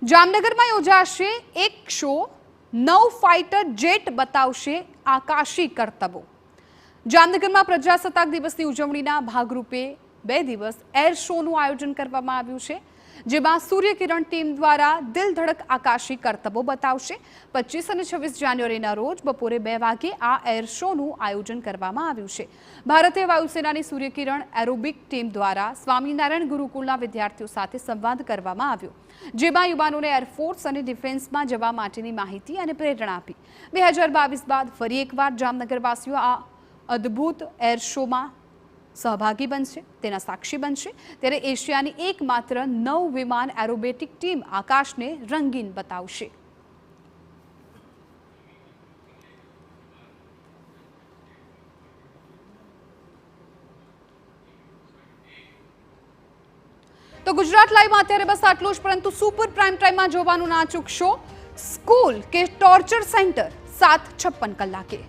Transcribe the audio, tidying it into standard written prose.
જામનગરમાં યોજાશે એક શો, 9 ફાઇટર જેટ બતાવશે આકાશી કરતબો। જામનગરમાં પ્રજાસત્તાક દિવસની ઉજવણીના ભાગરૂપે 2 દિવસ એર શોનું આયોજન કરવામાં આવ્યું છે, જેમાં સૂર્યકિરણ ટીમ દ્વારા દિલધડક આકાશી કરતબો બતાવશે। 25 અને 26 જાન્યુઆરીના રોજ બપોરે 2 વાગે આ એર શોનું આયોજન કરવામાં આવ્યું છે। ભારતીય વાયુસેનાની સૂર્યકિરણ એરોબિક ટીમ દ્વારા સ્વામિનારાયણ ગુરુકુળના વિદ્યાર્થીઓ સાથે સંવાદ કરવામાં આવ્યો, જેમાં યુવાનોને એરફોર્સ અને ડિફેન્સમાં જવા માટેની માહિતી અને પ્રેરણા આપી। 2022 બાદ ફરી એકવાર જામનગરવાસીઓ આ અદ્ભુત એર શોમાં સહભાગી બનશે, તેના સાક્ષી બનશે। ત્યારે એશિયાની એકમાત્ર 9 વિમાન એરોબેટિક ટીમ આકાશને રંગીન બતાવશે। તો ગુજરાત લાઈવમાં અત્યારે બસ આટલું જ, પરંતુ સુપર પ્રાઇમ ટાઈમમાં જોવાનું ના ચૂકશો સ્કૂલ કે ટોર્ચર સેન્ટર 7:56 કલાકે।